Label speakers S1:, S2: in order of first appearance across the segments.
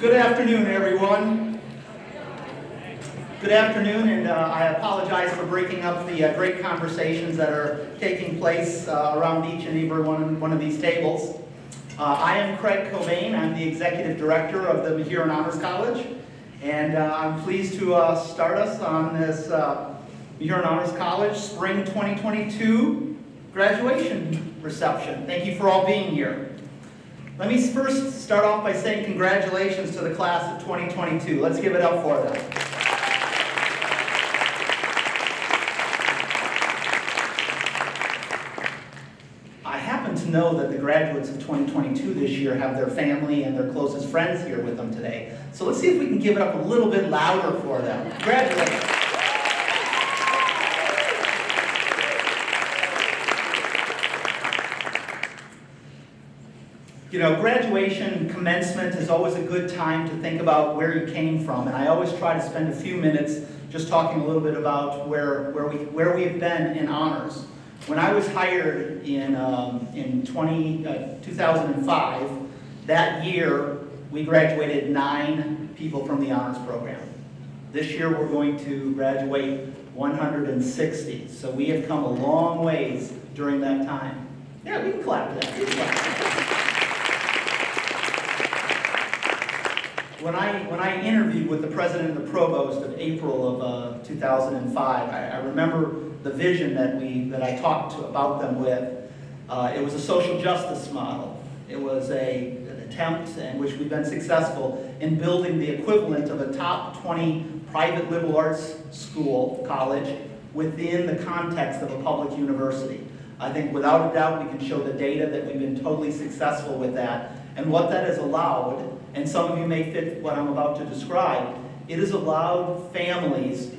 S1: Good afternoon, everyone. Good afternoon, and I apologize for breaking up the great conversations that are taking place around each and every one of these tables. I am Craig Cobain. I'm the Executive Director of the Mahurin Honors College, and I'm pleased to start us on this Mahurin Honors College Spring 2022 graduation reception. Thank you for all being here. Let me first start off by saying congratulations to the class of 2022. Let's give it up for them. I happen to know that the graduates of 2022 this year have their family and their closest friends here with them today. So let's see if we can give it up a little bit louder for them. Congratulations. You know, graduation, commencement is always a good time to think about where you came from, and I always try to spend a few minutes just talking a little bit about where we've been in honors. When I was hired in 2005, that year we graduated 9 people from the honors program. This year we're going to graduate 160, so we have come a long ways during that time. Yeah, we can clap for that. We can clap. When I interviewed with the president and the provost of April of 2005, I remember the vision that I talked about them with. It was a social justice model. It was an attempt in which we've been successful in building the equivalent of a top 20 private liberal arts school, college, within the context of a public university. I think without a doubt we can show the data that we've been totally successful with that. And what that has allowed, and some of you may fit what I'm about to describe, it has allowed families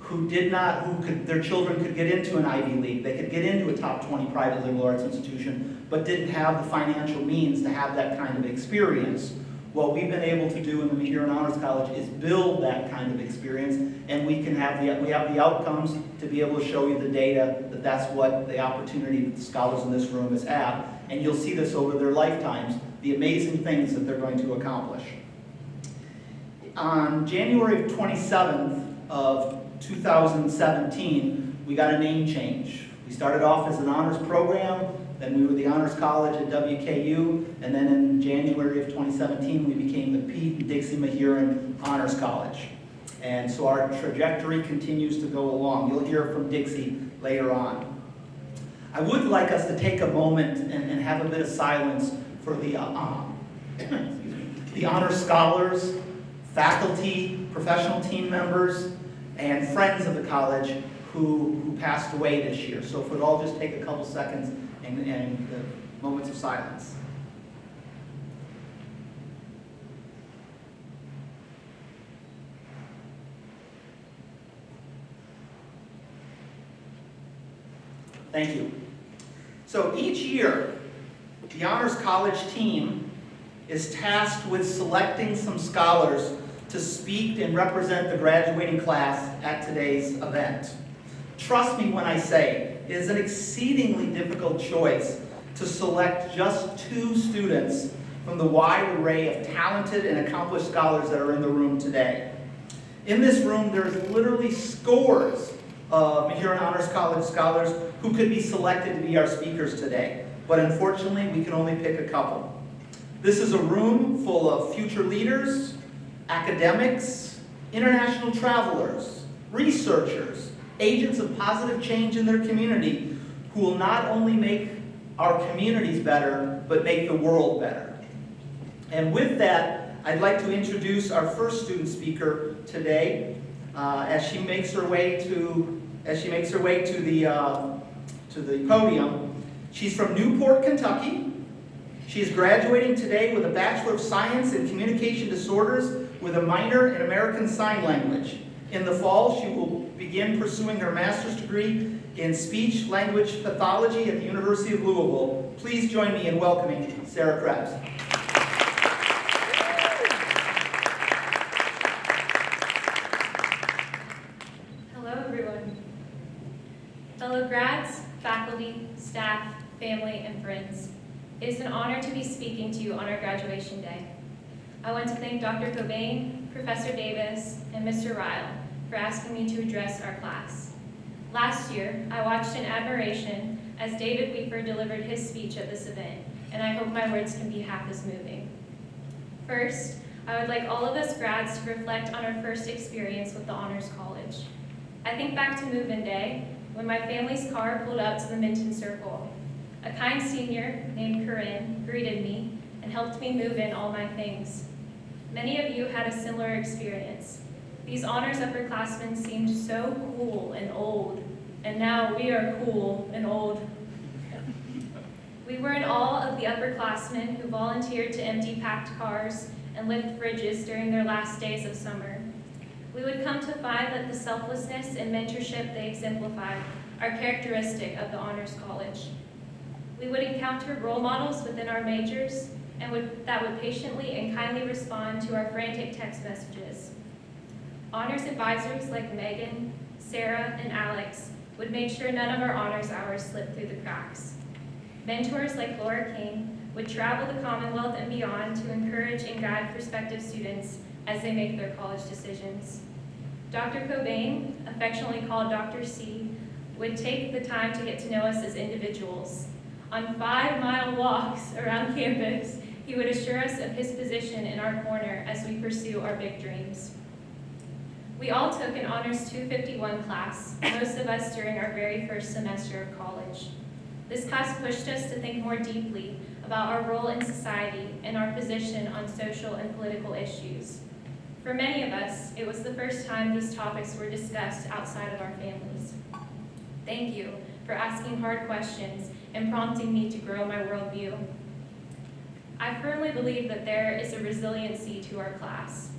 S1: their children could get into an Ivy League, they could get into a top 20 private liberal arts institution, but didn't have the financial means to have that kind of experience. What we've been able to do in the Mahurin Honors College is build that kind of experience, and we have the outcomes to be able to show you the data that that's what the opportunity that the scholars in this room has had, and you'll see this over their lifetimes, the amazing things that they're going to accomplish. On January 27th of 2017, we got a name change. We started off as an honors program, then we were the Honors College at WKU, and then in January of 2017, we became the Pete and Dixie Mahurin Honors College. And so our trajectory continues to go along. You'll hear from Dixie later on. I would like us to take a moment and have a bit of silence for the honors scholars, faculty, professional team members, and friends of the college who passed away this year. So if we'd all just take a couple seconds and moments of silence. Thank you. So each year, the Honors College team is tasked with selecting some scholars to speak and represent the graduating class at today's event. Trust me when I say, it is an exceedingly difficult choice to select just 2 students from the wide array of talented and accomplished scholars that are in the room today. In this room, there's literally scores of Mahurin Honors College scholars who could be selected to be our speakers today, but unfortunately, we can only pick a couple. This is a room full of future leaders, academics, international travelers, researchers, agents of positive change in their community who will not only make our communities better, but make the world better. And with that, I'd like to introduce our first student speaker today as she makes her way to the podium. She's from Newport, Kentucky. She's graduating today with a Bachelor of Science in Communication Disorders with a minor in American Sign Language. In the fall, she will begin pursuing her master's degree in Speech Language Pathology at the University of Louisville. Please join me in welcoming Sarah Krebs.
S2: Hello, everyone. Fellow grads, faculty, staff, family, and friends, it is an honor to be speaking to you on our graduation day. I want to thank Dr. Cobain, Professor Davis, and Mr. Ryle for asking me to address our class. Last year, I watched in admiration as David Weaver delivered his speech at this event, and I hope my words can be half as moving. First, I would like all of us grads to reflect on our first experience with the Honors College. I think back to move-in day, when my family's car pulled up to the Minton Circle. A kind senior named Corinne greeted me and helped me move in all my things. Many of you had a similar experience. These honors upperclassmen seemed so cool and old, and now we are cool and old. We were in awe of the upperclassmen who volunteered to empty packed cars and lift fridges during their last days of summer. We would come to find that the selflessness and mentorship they exemplified are characteristic of the Honors College. We would encounter role models within our majors that would patiently and kindly respond to our frantic text messages. Honors advisors like Megan, Sarah, and Alex would make sure none of our honors hours slipped through the cracks. Mentors like Laura King would travel the Commonwealth and beyond to encourage and guide prospective students as they make their college decisions. Dr. Cobain, affectionately called Dr. C, would take the time to get to know us as individuals. On 5-mile walks around campus, he would assure us of his position in our corner as we pursue our big dreams. We all took an Honors 251 class, most of us during our very first semester of college. This class pushed us to think more deeply about our role in society and our position on social and political issues. For many of us, it was the first time these topics were discussed outside of our families. Thank you for asking hard questions and prompting me to grow my worldview. I firmly believe that there is a resiliency to our class.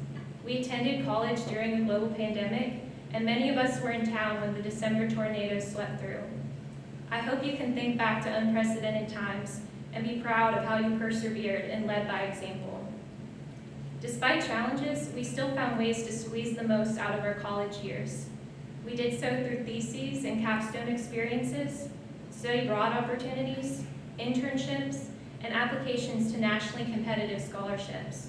S2: We attended college during a global pandemic, and many of us were in town when the December tornadoes swept through. I hope you can think back to unprecedented times and be proud of how you persevered and led by example. Despite challenges, we still found ways to squeeze the most out of our college years. We did so through theses and capstone experiences, study abroad opportunities, internships, and applications to nationally competitive scholarships.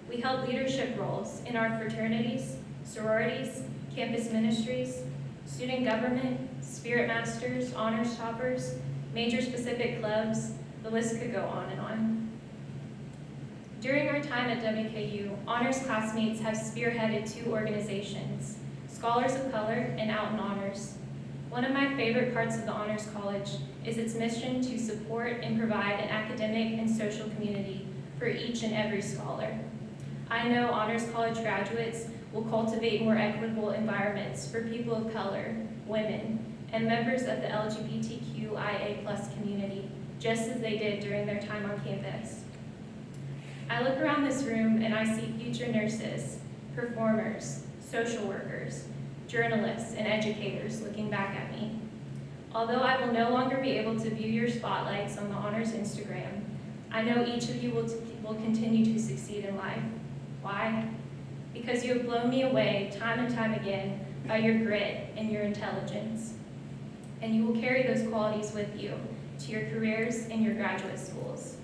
S2: We held leadership roles in our fraternities, sororities, campus ministries, student government, Spirit Masters, Honors Toppers, major-specific clubs, the list could go on and on. During our time at WKU, Honors classmates have spearheaded 2 organizations, Scholars of Color and Out in Honors. One of my favorite parts of the Honors College is its mission to support and provide an academic and social community for each and every scholar. I know Honors College graduates will cultivate more equitable environments for people of color, women, and members of the LGBTQIA+ community, just as they did during their time on campus. I look around this room and I see future nurses, performers, social workers, journalists, and educators looking back at me. Although I will no longer be able to view your spotlights on the Honors Instagram, I know each of you will continue to succeed in life. Why? Because you have blown me away time and time again by your grit and your intelligence. And you will carry those qualities with you to your careers and your graduate schools.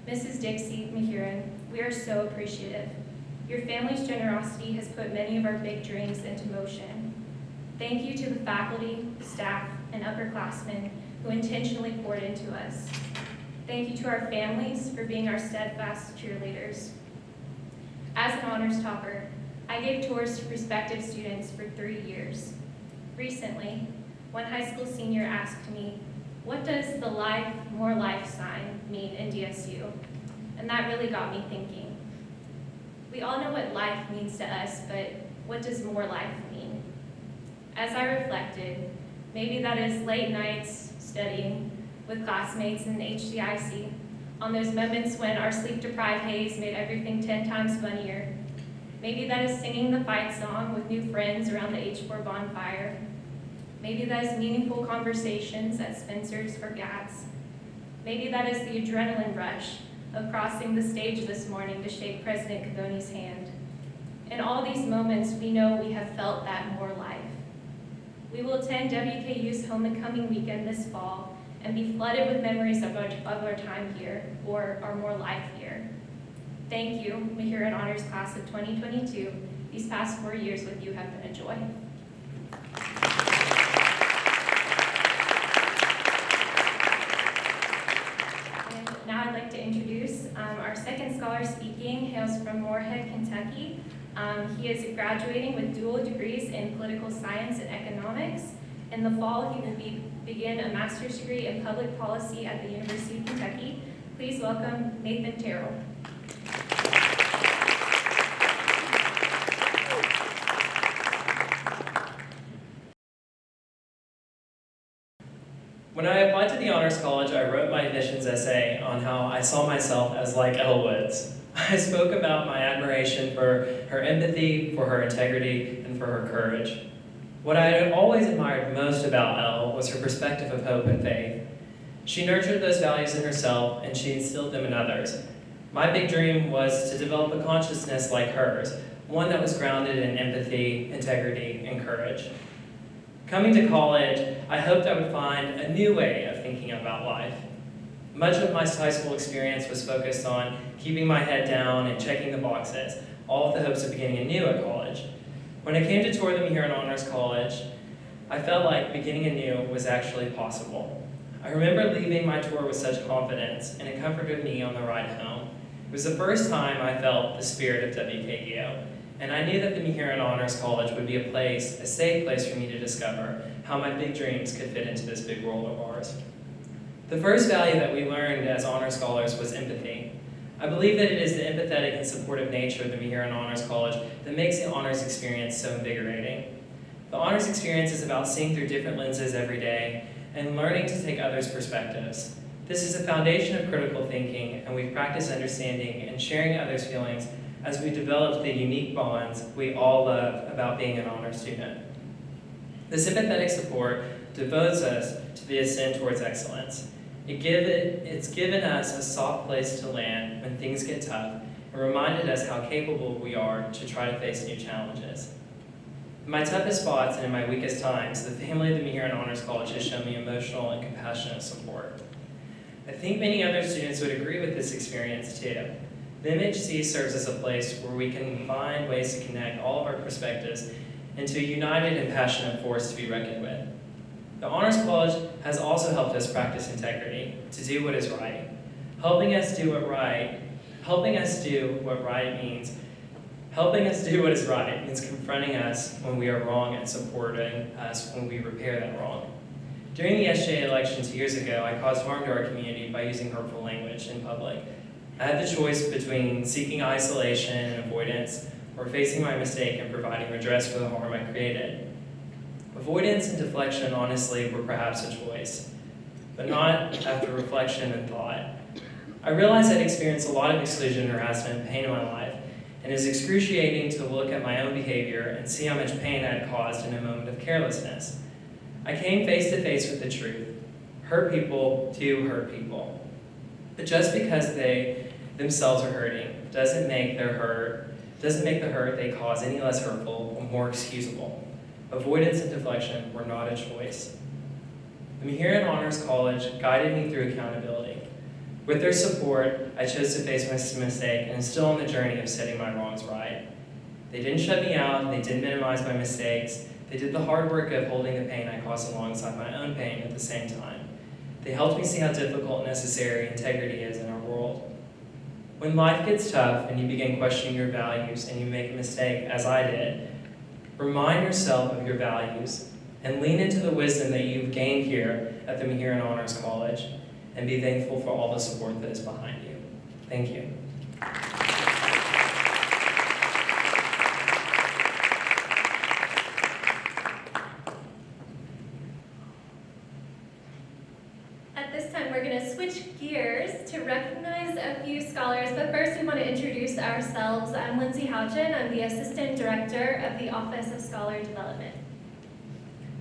S2: Mrs. Dixie Mahurin, we are so appreciative. Your family's generosity has put many of our big dreams into motion. Thank you to the faculty, staff, and upperclassmen who intentionally poured into us. Thank you to our families for being our steadfast cheerleaders. As an honors topper, I gave tours to prospective students for 3 years. Recently, one high school senior asked me, "What does the life, more life sign mean in DSU?" And that really got me thinking. We all know what life means to us, but what does more life mean? As I reflected, maybe that is late nights studying with classmates in HCIC, on those moments when our sleep-deprived haze made everything 10 times funnier. Maybe that is singing the fight song with new friends around the H4 bonfire. Maybe that is meaningful conversations at Spencer's or Gat's. Maybe that is the adrenaline rush of crossing the stage this morning to shake President Kavoni's hand. In all these moments, we know we have felt that more life. We will attend WKU's homecoming weekend this fall and be flooded with memories of our time here, or our more life here. Thank you, Mahurin Honors Class of 2022. These past 4 years with you have been a joy. And now I'd like to introduce our second scholar speaking, hails from Moorhead, Kentucky. He is graduating with dual degrees in political science and economics. In the fall, he will begin a master's degree in public policy at the University of Kentucky. Please welcome Nathan Terrell.
S3: When I applied to the Honors College, I wrote my admissions essay on how I saw myself as like Elle Woods. I spoke about my admiration for her empathy, for her integrity, and for her courage. What I had always admired most about Elle was her perspective of hope and faith. She nurtured those values in herself, and she instilled them in others. My big dream was to develop a consciousness like hers, one that was grounded in empathy, integrity, and courage. Coming to college, I hoped I would find a new way of thinking about life. Much of my high school experience was focused on keeping my head down and checking the boxes, all with the hopes of beginning anew at college. When I came to tour the Mahurin Honors College, I felt like beginning anew was actually possible. I remember leaving my tour with such confidence, and it comforted me on the ride home. It was the first time I felt the spirit of WKU, and I knew that the Mahurin Honors College would be a safe place for me to discover how my big dreams could fit into this big world of ours. The first value that we learned as honor scholars was empathy. I believe that it is the empathetic and supportive nature of the Mahurin Honors College that makes the honors experience so invigorating. The honors experience is about seeing through different lenses every day and learning to take others' perspectives. This is a foundation of critical thinking, and we've practiced understanding and sharing others' feelings as we develop the unique bonds we all love about being an honor student. This empathetic support devotes us to the ascent towards excellence. It's given us a soft place to land when things get tough and reminded us how capable we are to try to face new challenges. In my toughest spots and in my weakest times, the family of the Mahurin Honors College has shown me emotional and compassionate support. I think many other students would agree with this experience too. The MHC serves as a place where we can find ways to connect all of our perspectives into a united and passionate force to be reckoned with. The Honors College has also helped us practice integrity, to do what is right. Helping us do what is right means confronting us when we are wrong and supporting us when we repair that wrong. During the SJ election 2 years ago, I caused harm to our community by using hurtful language in public. I had the choice between seeking isolation and avoidance or facing my mistake and providing redress for the harm I created. Avoidance and deflection, honestly, were perhaps a choice, but not after reflection and thought. I realized I'd experienced a lot of exclusion, harassment, and pain in my life, and it is excruciating to look at my own behavior and see how much pain I had caused in a moment of carelessness. I came face to face with the truth. Hurt people do hurt people. But just because they themselves are hurting doesn't make the hurt they cause any less hurtful or more excusable. Avoidance and deflection were not a choice. The Mahurin Honors College guided me through accountability. With their support, I chose to face my mistake and am still on the journey of setting my wrongs right. They didn't shut me out, they didn't minimize my mistakes, they did the hard work of holding the pain I caused alongside my own pain at the same time. They helped me see how difficult and necessary integrity is in our world. When life gets tough and you begin questioning your values and you make a mistake, as I did, remind yourself of your values and lean into the wisdom that you've gained here at the Mahurin Honors College and be thankful for all the support that is behind you. Thank you.
S2: At this time, we're going to switch gears to recognize a few scholars, but first we want to introduce ourselves. I'm Lindsay Houchin. I'm the Assistant Director of the Office of Scholar Development.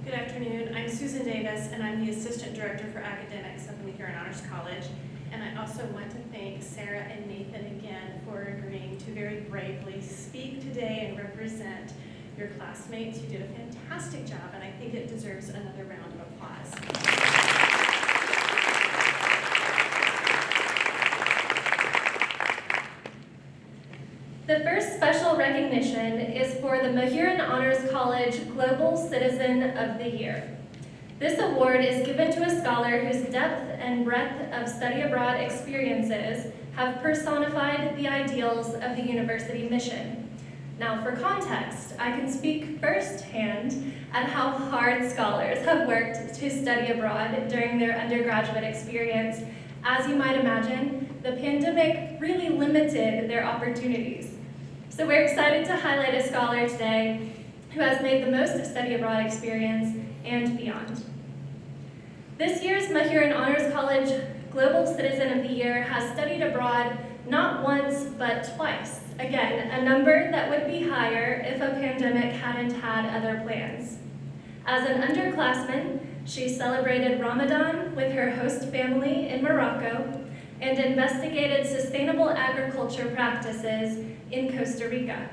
S4: Good afternoon. I'm Susan Davis, and I'm the Assistant Director for Academics at the Mahurin Honors College. And I also want to thank Sarah and Nathan again for agreeing to very bravely speak today and represent your classmates. You did a fantastic job, and I think it deserves another round of applause.
S2: The first special recognition is for the Mahurin Honors College Global Citizen of the Year. This award is given to a scholar whose depth and breadth of study abroad experiences have personified the ideals of the university mission. Now, for context, I can speak firsthand at how hard scholars have worked to study abroad during their undergraduate experience. As you might imagine, the pandemic really limited their opportunities. So we're excited to highlight a scholar today who has made the most of study abroad experience and beyond. This year's Mahurin Honors College Global Citizen of the Year has studied abroad not once, but twice. Again, a number that would be higher if a pandemic hadn't had other plans. As an underclassman, she celebrated Ramadan with her host family in Morocco and investigated sustainable agriculture practices in Costa Rica.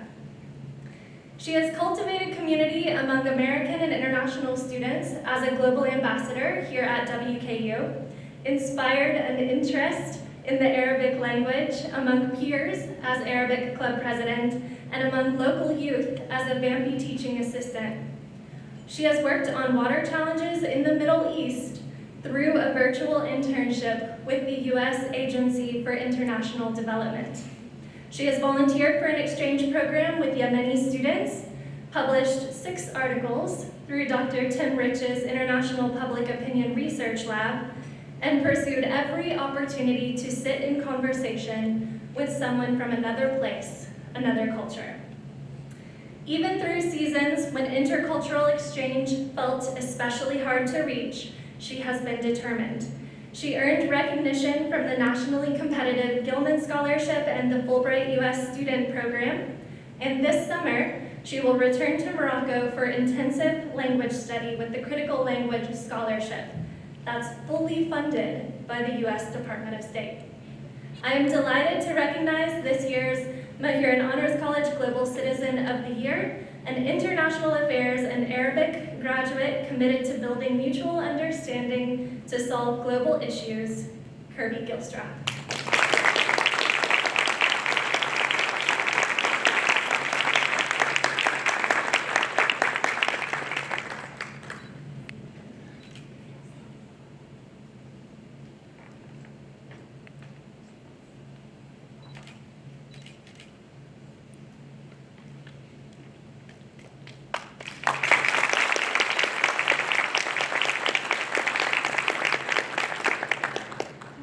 S2: She has cultivated community among American and international students as a global ambassador here at WKU, inspired an interest in the Arabic language among peers as Arabic club president, and among local youth as a Bambi teaching assistant. She has worked on water challenges in the Middle East through a virtual internship with the U.S. Agency for International Development. She has volunteered for an exchange program with Yemeni students, published 6 articles through Dr. Tim Rich's International Public Opinion Research Lab, and pursued every opportunity to sit in conversation with someone from another place, another culture. Even through seasons when intercultural exchange felt especially hard to reach, she has been determined. She earned recognition from the nationally competitive Gilman Scholarship and the Fulbright U.S. Student Program, and this summer, she will return to Morocco for intensive language study with the Critical Language Scholarship. That's fully funded by the U.S. Department of State. I am delighted to recognize this year's Mahurin Honors College Global Citizen of the Year, an International Affairs and Arabic graduate committed to building mutual understanding to solve global issues, Kirby Gilstrap.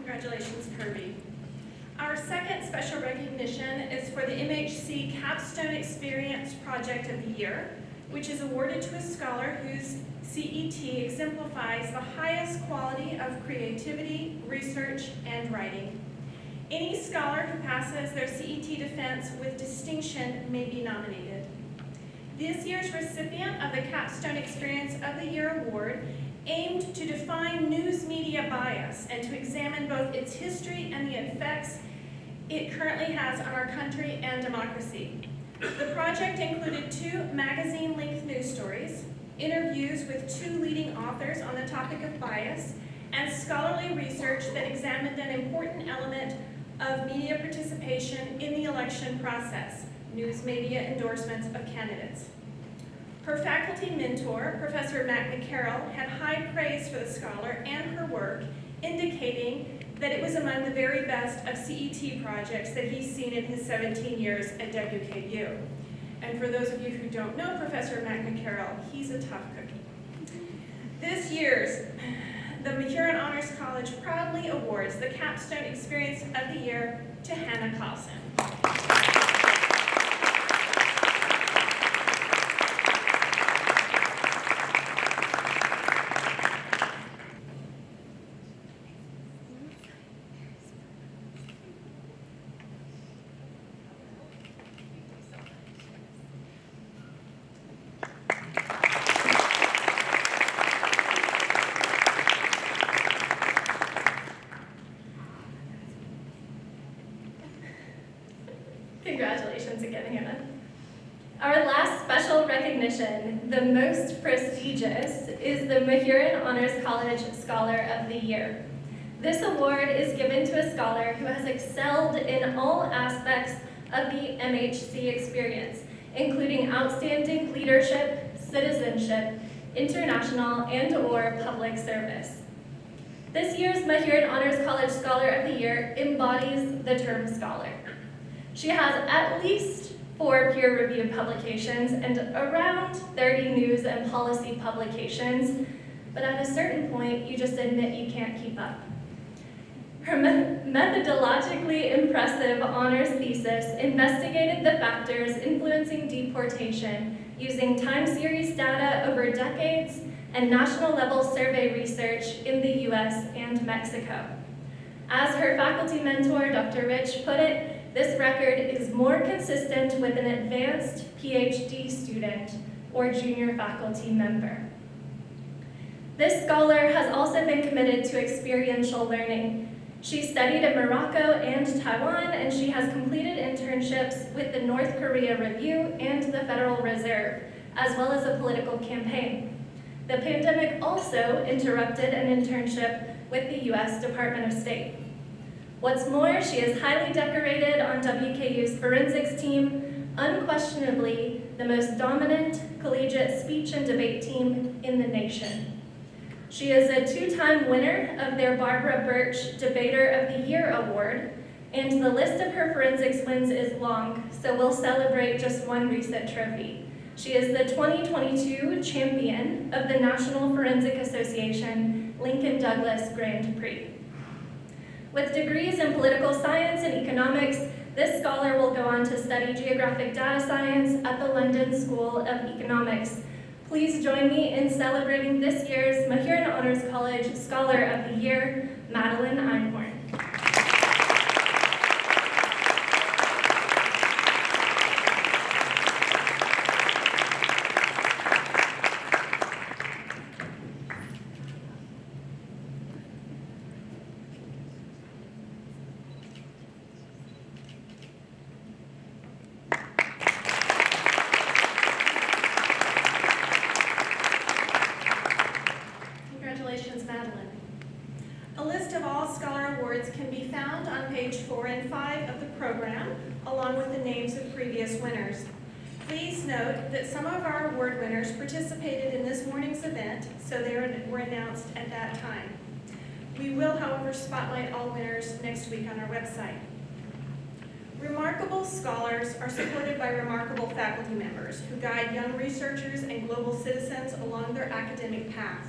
S4: Congratulations, Kirby. Our second special recognition is for the MHC Capstone Experience Project of the Year, which is awarded to a scholar whose CET exemplifies the highest quality of creativity, research, and writing. Any scholar who passes their CET defense with distinction may be nominated. This year's recipient of the Capstone Experience of the Year award aimed to define news media bias and to examine both its history and the effects it currently has on our country and democracy. The project included 2 magazine-length news stories, interviews with 2 leading authors on the topic of bias, and scholarly research that examined an important element of media participation in the election process, news media endorsements of candidates. Her faculty mentor, Professor Matt McCarroll, had high praise for the scholar and her work, indicating that it was among the very best of CET projects that he's seen in his 17 years at WKU. And for those of you who don't know Professor Matt McCarroll, he's a tough cookie. This year's the Mahurin Honors College proudly awards the Capstone Experience of the Year to Hannah Carlson.
S2: Congratulations again, Hannah. Our last special recognition, the most prestigious, is the Mahurin Honors College Scholar of the Year. This award is given to a scholar who has excelled in all aspects
S5: of the MHC experience, including outstanding leadership, citizenship, international, and/or public service. This year's Mahurin Honors College Scholar of the Year embodies the term scholar. She has at least 4 peer-reviewed publications and around 30 news and policy publications, but at a certain point, you just admit you can't keep up. Her methodologically impressive honors thesis investigated the factors influencing deportation using time series data over decades and national level survey research in the US and Mexico. As her faculty mentor, Dr. Rich, put it, this record is more consistent with an advanced PhD student or junior faculty member. This scholar has also been committed to experiential learning. She studied in Morocco and Taiwan, and she has completed internships with the North Korea Review and the Federal Reserve, as well as a political campaign. The pandemic also interrupted an internship with the US Department of State. What's more, she is highly decorated on WKU's forensics team, unquestionably the most dominant collegiate speech and debate team in the nation. She is a 2-time winner of their Barbara Birch Debater of the Year Award, and the list of her forensics wins is long, so we'll celebrate just one recent trophy. She is the 2022 champion of the National Forensic Association Lincoln Douglas Grand Prix. With degrees in political science and economics, this scholar will go on to study geographic data science at the London School of Economics. Please join me in celebrating this year's Mahurin Honors College Scholar of the Year, Madeline Einhorn.
S4: Congratulations, Madeline. A list of all Scholar Awards can be found on page 4 and 5 of the program, along with the names of previous winners. Please note that some of our award winners participated in this morning's event, so they were announced at that time. We will, however, spotlight all winners next week on our website. Remarkable scholars are supported by remarkable faculty members who guide young researchers and global citizens along their academic path.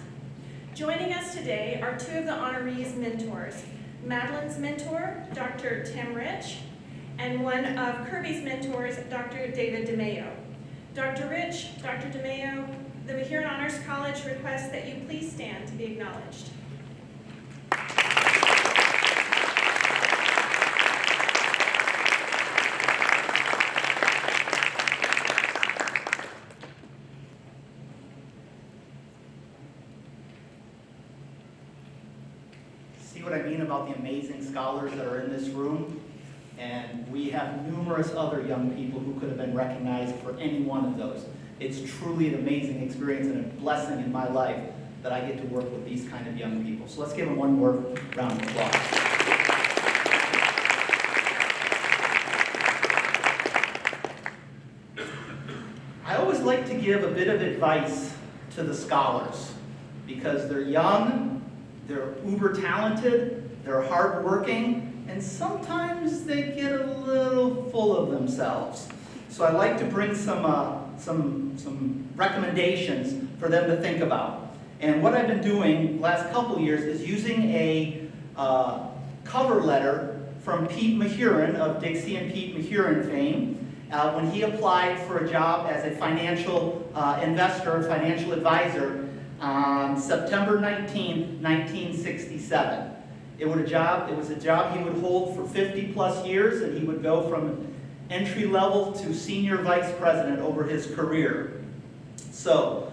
S4: Joining us today are 2 of the honorees' mentors, Madeline's mentor, Dr. Tim Rich, and one of Kirby's mentors, Dr. David DeMayo. Dr. Rich, Dr. DeMayo, the Mahurin Honors College requests that you please stand to be acknowledged.
S1: See what I mean about the amazing scholars that are in this room? And we have numerous other young people who could have been recognized for any one of those. It's truly an amazing experience and a blessing in my life that I get to work with these kind of young people. So let's give them one more round of applause. I always like to give a bit of advice to the scholars because they're young, they're uber talented, they're hardworking, and sometimes they get a little full of themselves. So I'd like to bring some recommendations for them to think about. And what I've been doing the last couple years is using a cover letter from Pete Mahurin of Dixie and Pete Mahurin fame when he applied for a job as a financial investor, financial advisor on September 19, 1967. It was a job he would hold for 50 plus years, and he would go from entry level to senior vice president over his career. So,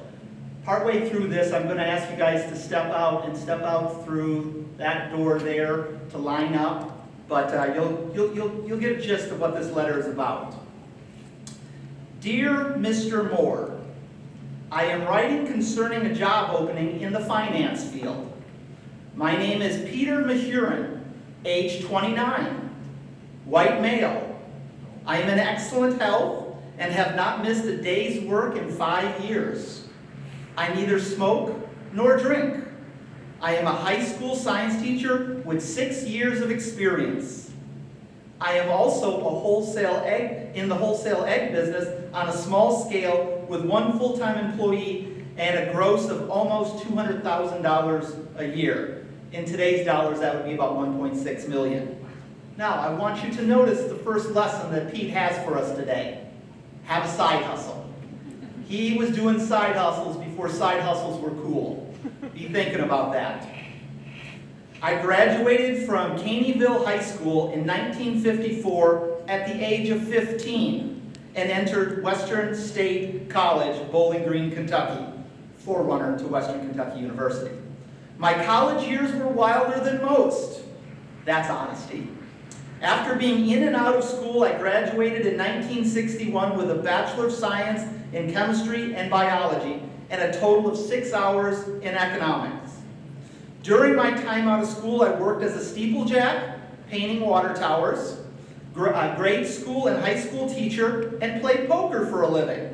S1: partway through this, I'm going to ask you guys to step out through that door there to line up, but you'll get a gist of what this letter is about. Dear Mr. Moore, I am writing concerning a job opening in the finance field. My name is Peter Mahurin, age 29, white male. I am in excellent health and have not missed a day's work in 5 years. I neither smoke nor drink. I am a high school science teacher with 6 years of experience. I am also in the wholesale egg business on a small scale with 1 full-time employee and a gross of almost $200,000 a year. In today's dollars, that would be about 1.6 million. Now, I want you to notice the first lesson that Pete has for us today. Have a side hustle. He was doing side hustles before side hustles were cool. Be thinking about that. I graduated from Caneyville High School in 1954 at the age of 15 and entered Western State College, Bowling Green, Kentucky, forerunner to Western Kentucky University. My college years were wilder than most. That's honesty. After being in and out of school, I graduated in 1961 with a Bachelor of Science in Chemistry and Biology and a total of 6 hours in economics. During my time out of school, I worked as a steeplejack, painting water towers, a grade school and high school teacher, and played poker for a living.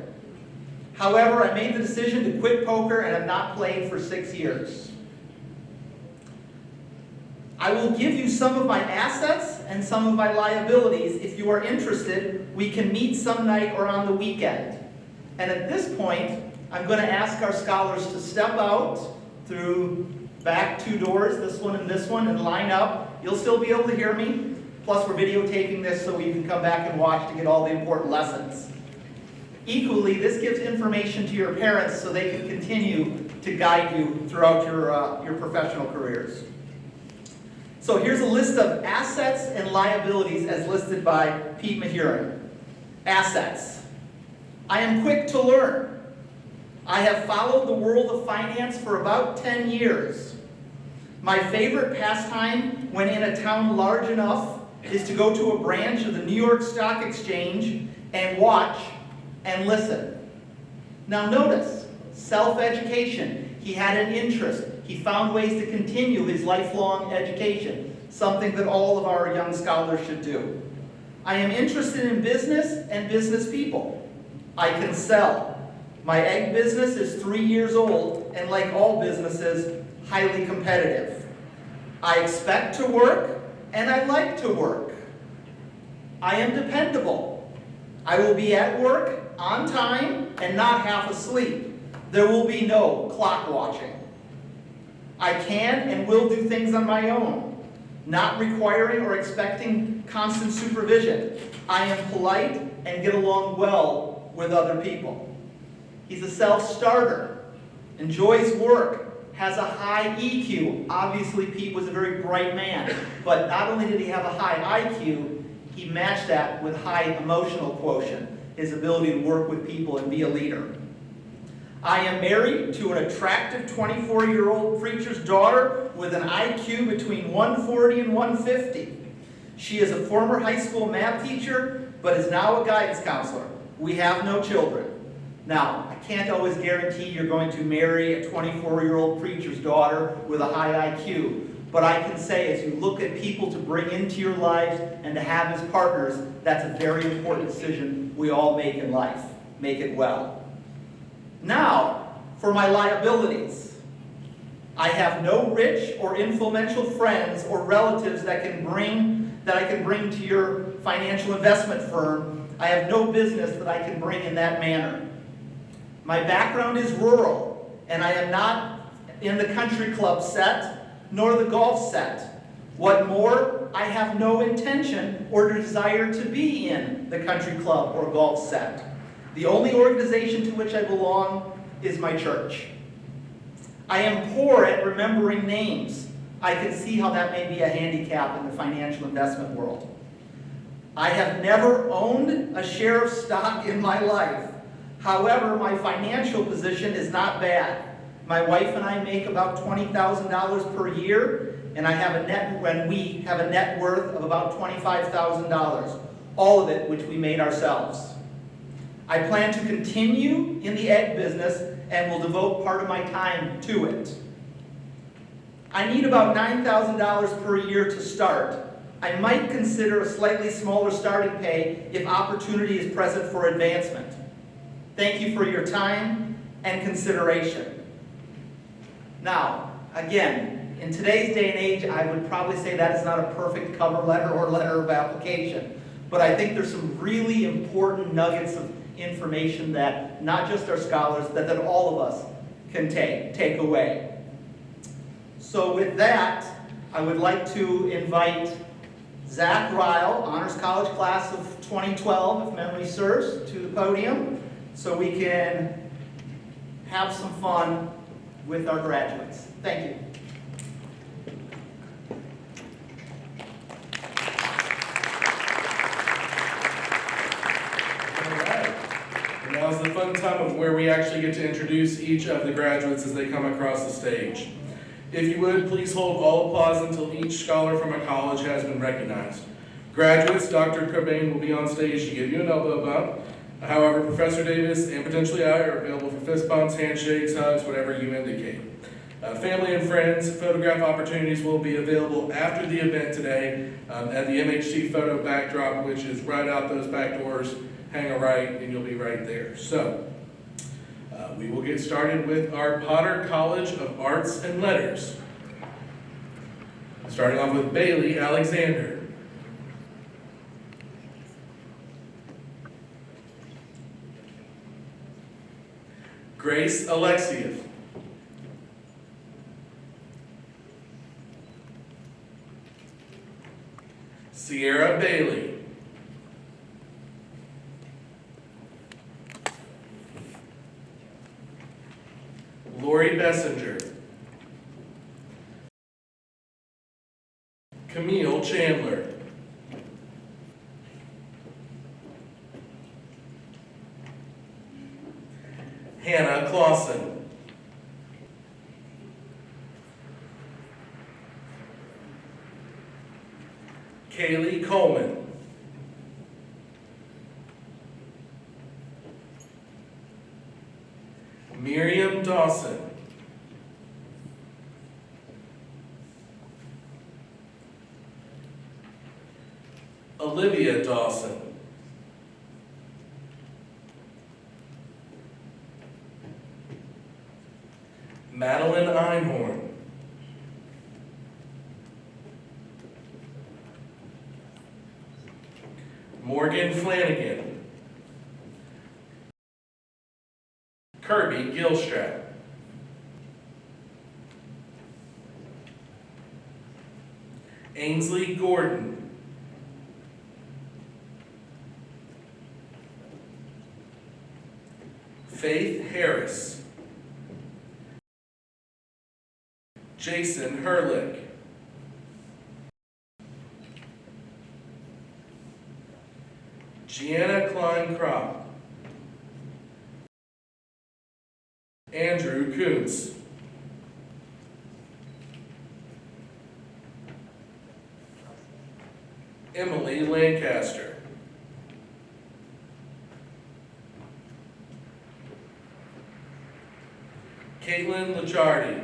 S1: However, I made the decision to quit poker and have not played for 6 years. I will give you some of my assets and some of my liabilities. If you are interested, we can meet some night or on the weekend. And at this point, I'm going to ask our scholars to step out through back 2 doors, this one, and line up. You'll still be able to hear me. Plus, we're videotaping this so you can come back and watch to get all the important lessons. Equally, this gives information to your parents so they can continue to guide you throughout your professional careers. So here's a list of assets and liabilities as listed by Pete Mahurin. Assets. I am quick to learn. I have followed the world of finance for about 10 years. My favorite pastime when in a town large enough is to go to a branch of the New York Stock Exchange and watch and listen. Now notice, self-education. He had an interest. He found ways to continue his lifelong education, something that all of our young scholars should do. I am interested in business and business people. I can sell. My egg business is 3 years old and, like all businesses, highly competitive. I expect to work and I like to work. I am dependable. I will be at work on time and not half asleep. There will be no clock watching. I can and will do things on my own, not requiring or expecting constant supervision. I am polite and get along well with other people. He's a self-starter, enjoys work, has a high EQ. Obviously, Pete was a very bright man, but not only did he have a high IQ, he matched that with high emotional quotient, his ability to work with people and be a leader. I am married to an attractive 24-year-old preacher's daughter with an IQ between 140 and 150. She is a former high school math teacher, but is now a guidance counselor. We have no children. Now, I can't always guarantee you're going to marry a 24-year-old preacher's daughter with a high IQ, but I can say as you look at people to bring into your lives and to have as partners, that's a very important decision we all make in life. Make it well. Now, for my liabilities. I have no rich or influential friends or relatives that I can bring to your financial investment firm. I have no business that I can bring in that manner. My background is rural, and I am not in the country club set, nor the golf set. What more, I have no intention or desire to be in the country club or golf set. The only organization to which I belong is my church. I am poor at remembering names. I can see how that may be a handicap in the financial investment world. I have never owned a share of stock in my life. However, my financial position is not bad. My wife and I make about $20,000 per year, and we have a net worth of about $25,000, all of it which we made ourselves. I plan to continue in the egg business and will devote part of my time to it. I need about $9,000 per year to start. I might consider a slightly smaller starting pay if opportunity is present for advancement. Thank you for your time and consideration. Now, again, in today's day and age, I would probably say that is not a perfect cover letter or letter of application. But I think there's some really important nuggets of information that not just our scholars, that all of us can take away. So with that, I would like to invite Zach Ryle, Honors College class of 2012, if memory serves, to the podium so we can have some fun with our graduates. Thank you.
S6: Now's the fun time of where we actually get to introduce each of the graduates as they come across the stage. If you would, please hold all applause until each scholar from a college has been recognized. Graduates, Dr. Cobain will be on stage to give you an elbow bump. However, Professor Davis and potentially I are available for fist bumps, handshakes, hugs, whatever you indicate. Family and friends, photograph opportunities will be available after the event today at the MHC photo backdrop, which is right out those back doors. Hang a right and you'll be right there. So, we will get started with our Potter College of Arts and Letters. Starting off with Bailey Alexander. Grace Alexiev. Sierra Bailey. Lori Bessinger. Camille Chandler. Hannah Clausen. Kaylee Coleman. Miriam Dawson. Olivia Dawson. Madeline Einhorn. Morgan Flanagan. Kirby Gilstrap. Ainsley Gordon. Faith Harris. Jason Herlick. Gianna Klein-Kropp. Andrew Koontz. Emily Lancaster. Caitlin Lichardi.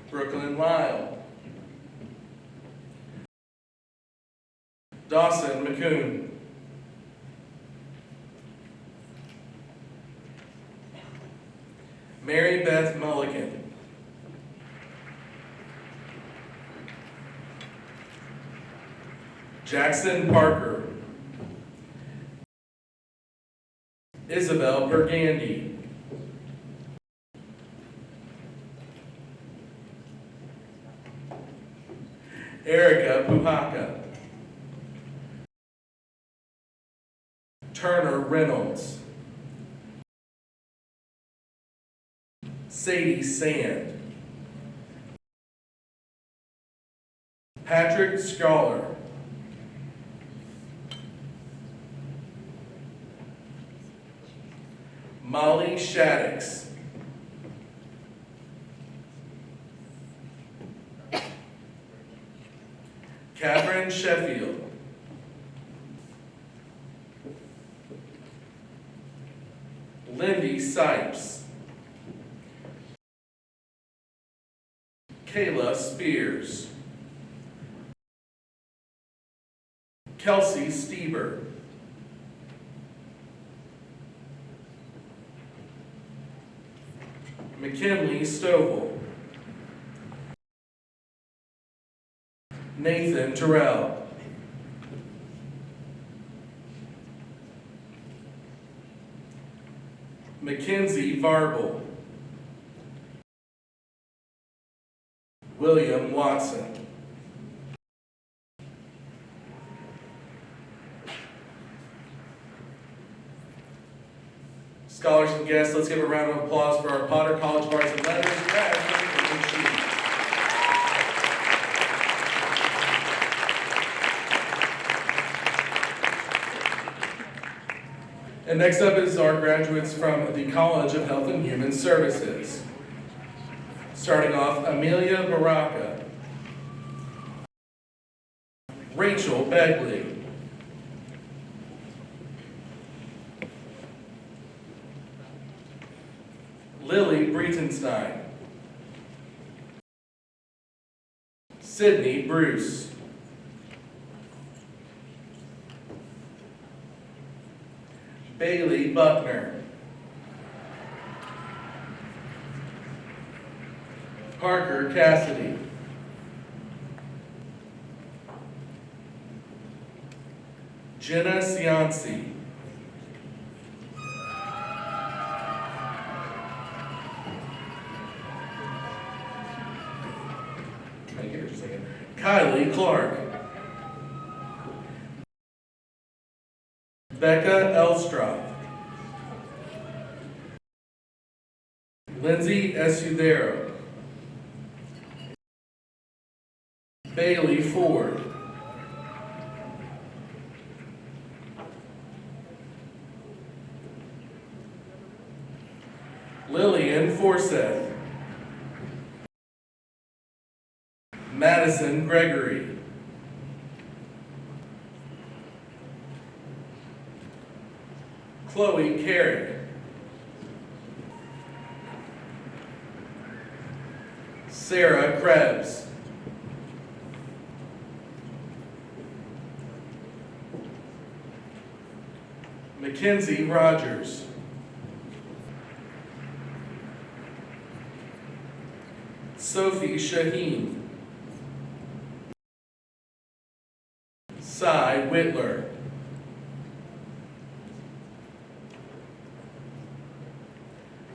S6: Brooklyn Lyle. Dawson McCoon. Mary Beth Mulligan. Jackson Parker. Isabel Burgandy. Erica Puhaka. Turner Reynolds. Sadie Sand. Patrick Scholar. Molly Shaddix. Catherine Sheffield. Lindy Sipes. Kayla Spears. Kelsey Stieber. McKinley Stovall. Nathan Terrell. Mackenzie Varble. William Watson. Scholars and guests, let's give a round of applause for our Potter College Arts and Letters graduates. And next up is our graduates from the College of Health and Human Services. Starting off, Amelia Baraka, Rachel Begley, Lily Breitenstein, Sydney Bruce, Bailey Buckner, Parker Cassidy, Jenna Cianci, Kylie Clark, Becca Elstroth, Lindsay Esudero, Bailey Ford, Lillian Forseth, Madison Gregory, Chloe Carrick, Sarah Krebs, Mackenzie Rogers, Sophie Shaheen, Cy Whitler,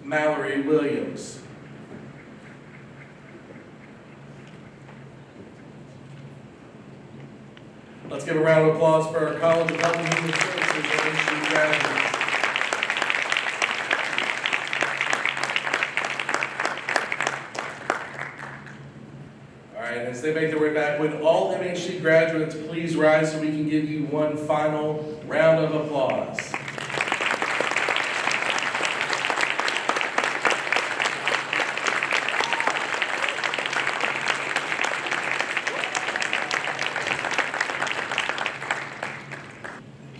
S6: Mallory Williams, let's give a round of applause for our College of Health and Human Services MHC graduates. All right, as they make their way back, would all MHC graduates please rise so we can give you one final round of applause.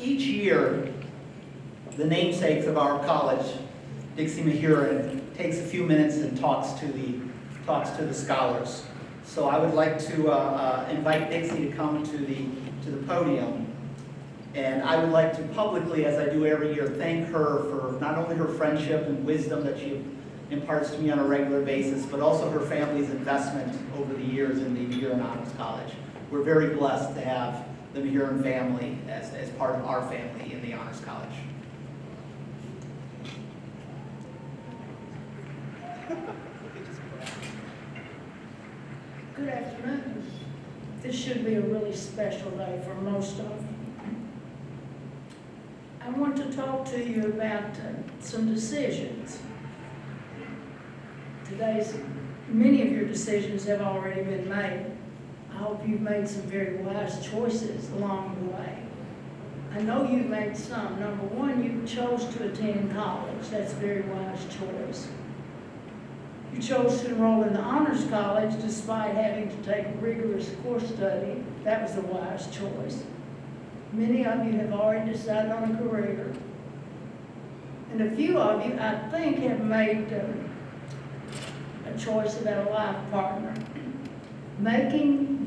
S1: Each year, the namesakes of our college, Dixie Mahurin, takes a few minutes and talks to the scholars. So I would like to invite Dixie to come to the podium. And I would like to publicly, as I do every year, thank her for not only her friendship and wisdom that she imparts to me on a regular basis, but also her family's investment over the years in the Mahurin Honors College. We're very blessed to have the Mahurin family as part of our family in the Honors College.
S7: Good afternoon. This should be a really special day for most of you. I want to talk to you about some decisions. Many of your decisions have already been made. I hope you've made some very wise choices along the way. I know you've made some. Number one, you chose to attend college. That's a very wise choice. You chose to enroll in the Honors College despite having to take rigorous course study. That was a wise choice. Many of you have already decided on a career. And a few of you, I think, have made a choice about a life partner. Making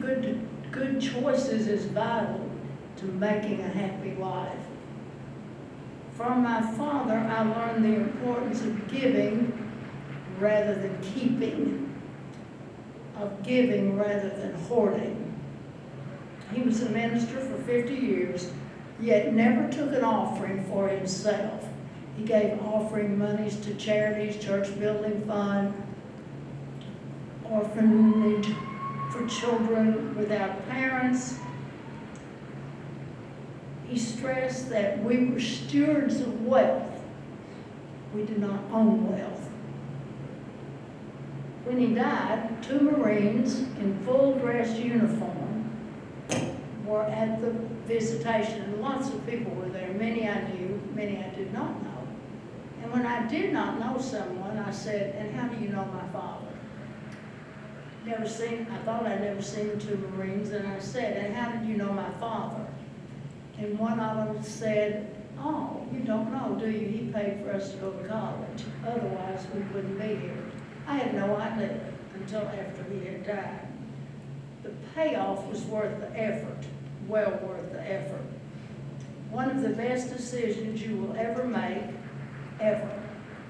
S7: good choices is vital to making a happy life. From my father, I learned the importance of giving rather than keeping, of giving rather than hoarding. He was a minister for 50 years, yet never took an offering for himself. He gave offering monies to charities, church building fund, orphanage for children without parents. He stressed that we were stewards of wealth. We did not own wealth. When he died, 2 Marines in full dress uniform were at the visitation, and lots of people were there. Many I knew, many I did not know. And when I did not know someone, I said, "And how do you know my father?" I thought I'd never seen the 2 Marines, and I said, "And how did you know my father?" And one of them said, "Oh, you don't know, do you? He paid for us to go to college. Otherwise, we wouldn't be here." I had no idea until after he had died. The payoff was worth the effort, well worth the effort. One of the best decisions you will ever make, ever,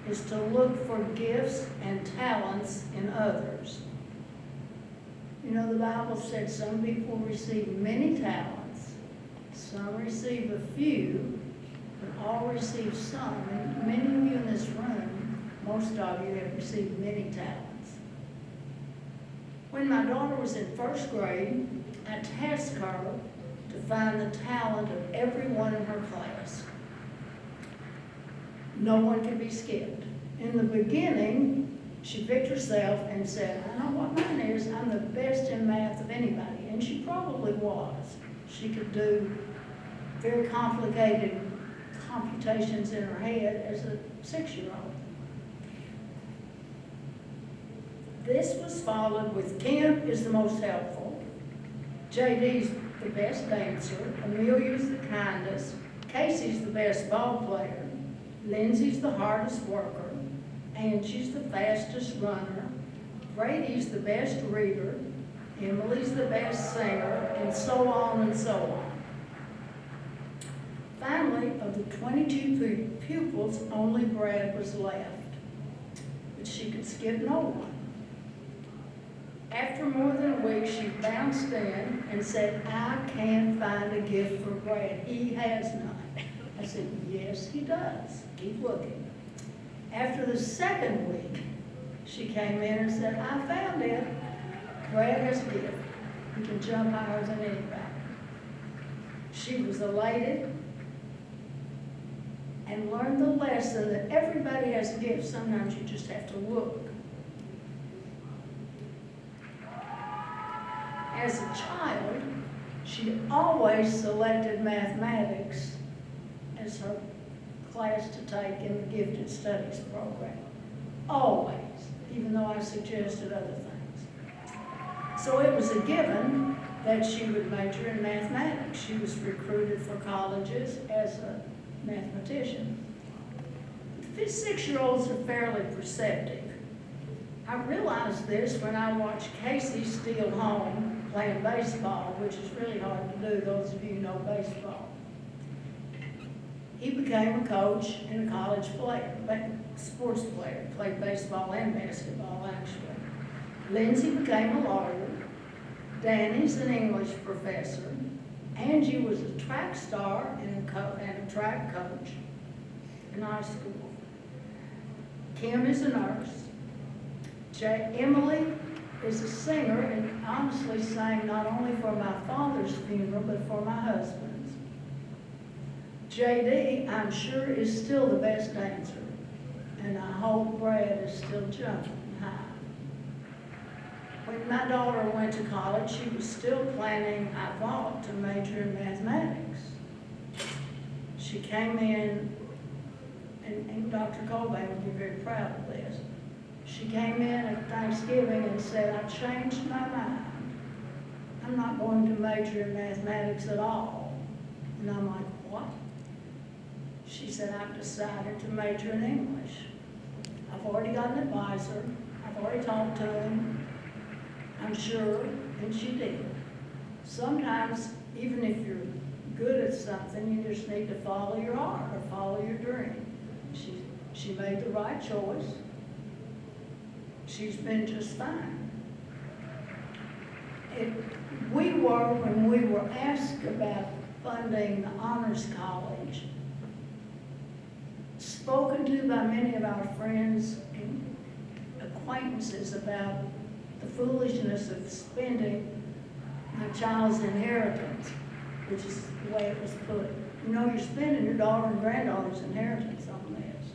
S7: is to look for gifts and talents in others. You know, the Bible said some people receive many talents, some receive a few, but all receive some. And many of you in this room, most of you have received many talents. When my daughter was in 1st grade, I tasked her to find the talent of everyone in her class. No one could be skipped. In the beginning, she picked herself and said, "I know what mine is. I'm the best in math of anybody." And she probably was. She could do very complicated computations in her head as a 6-year-old. This was followed with Kim is the most helpful, JD's the best dancer, Amelia's the kindest, Casey's the best ball player, Lindsay's the hardest worker, Angie's the fastest runner, Brady's the best reader, Emily's the best singer, and so on and so on. Finally, of the 22 pupils, only Brad was left, but she could skip no one. After more than a week, she bounced in and said, "I can't find a gift for Brad. He has none." I said, "Yes, he does. Keep looking." After the 2nd week, she came in and said, "I found it. Brad has a gift. He can jump higher than anybody." She was elated and learned the lesson that everybody has a gift. Sometimes you just have to look. As a child, she always selected mathematics as her class to take in the gifted studies program. Always, even though I suggested other things. So it was a given that she would major in mathematics. She was recruited for colleges as a mathematician. 6-year-olds are fairly perceptive. I realized this when I watched Casey steal home playing baseball, which is really hard to do, those of you who know baseball. He became a coach and a college player, sports player, played baseball and basketball actually. Lindsay became a lawyer. Danny's an English professor. Angie was a track star and a track coach in high school. Kim is a nurse. Emily is a singer and honestly sang not only for my father's funeral, but for my husband's. JD, I'm sure, is still the best dancer, and I hope Brad is still jumping high. When my daughter went to college, she was still planning, I thought, to major in mathematics. She came in, and Dr. Colbain would be very proud of this. She came in at Thanksgiving and said, "I changed my mind. I'm not going to major in mathematics at all." And I'm like, "What?" She said, "I've decided to major in English. I've already got an advisor. I've already talked to him. I'm sure, and she did. Sometimes, even if you're good at something, you just need to follow your heart or follow your dream. She made the right choice. She's been just fine. When we were asked about funding the Honors College, spoken to by many of our friends and acquaintances about the foolishness of spending my child's inheritance, which is the way it was put. You know, you're spending your daughter and granddaughter's inheritance on this.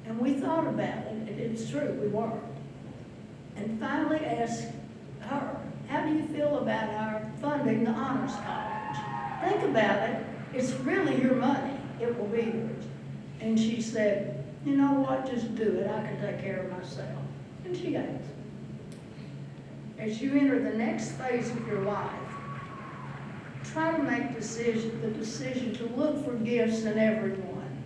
S7: And we thought about it, and it's true, we were. And finally asked her, how do you feel about our funding the Honors College? Think about it, it's really your money, it will be yours. And she said, you know what, just do it, I can take care of myself. And she has. As you enter the next phase of your life, try to make the decision to look for gifts in everyone.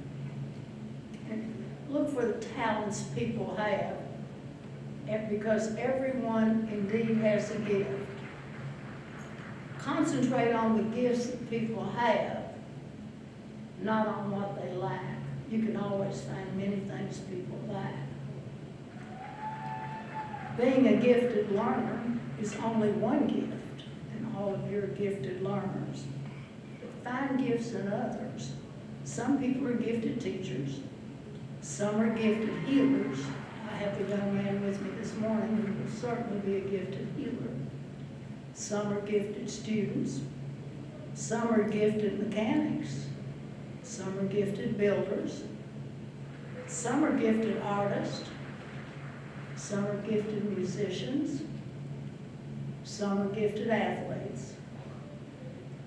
S7: And look for the talents people have. And because everyone indeed has a gift. Concentrate on the gifts that people have, not on what they lack. You can always find many things people lack. Being a gifted learner is only one gift, and all of you are gifted learners. But find gifts in others. Some people are gifted teachers. Some are gifted healers. I have a young man with me this morning who will certainly be a gifted healer. Some are gifted students. Some are gifted mechanics. Some are gifted builders. Some are gifted artists. Some are gifted musicians. Some are gifted athletes.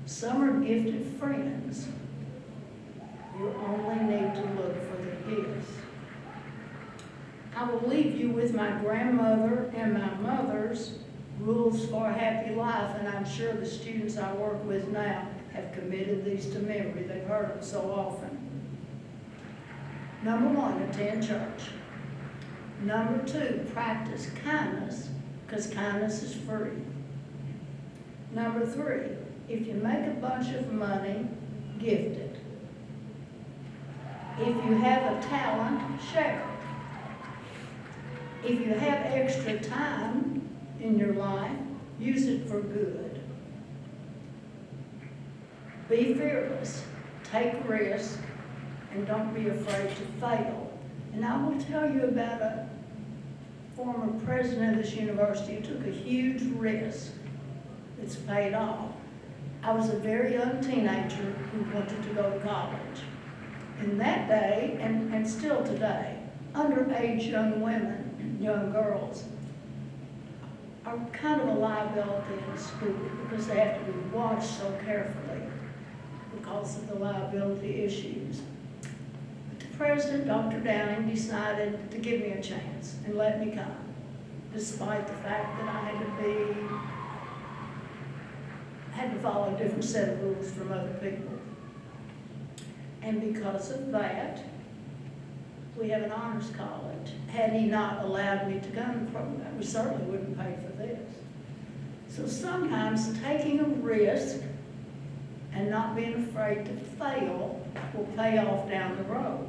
S7: Some are gifted friends. You only need to look for the gifts. I will leave you with my grandmother and my mother's rules for a happy life, and I'm sure the students I work with now have committed these to memory. They've heard them so often. Number 1, attend church. Number 2, practice kindness, because kindness is free. Number 3, if you make a bunch of money, gift it. If you have a talent, share it. If you have extra time in your life, use it for good. Be fearless, take risks, and don't be afraid to fail. And I will tell you about a former president of this university who took a huge risk that's paid off. I was a very young teenager who wanted to go to college. In that day, and still today, underage young women, young girls, are kind of a liability in school because they have to be watched so carefully because of the liability issues. But the president, Dr. Downing, decided to give me a chance and let me come, despite the fact that I had to follow a different set of rules from other people. And because of that, we have an honors college. Had he not allowed me to come to the program, we certainly wouldn't pay for this. So sometimes taking a risk and not being afraid to fail will pay off down the road.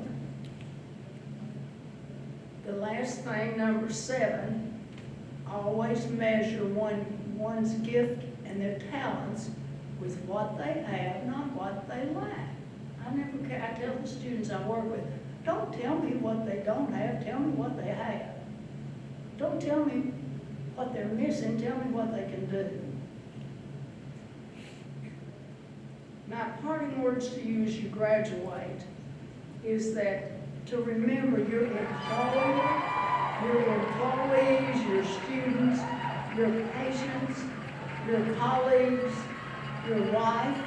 S7: The last thing, number 7, always measure one's gift and their talents with what they have, not what they lack. I never care. I tell the students I work with, don't tell me what they don't have, tell me what they have. Don't tell me what they're missing, tell me what they can do. My parting words to you as you graduate is that to remember your employer, your employees, your students, your patients, your colleagues, your wife,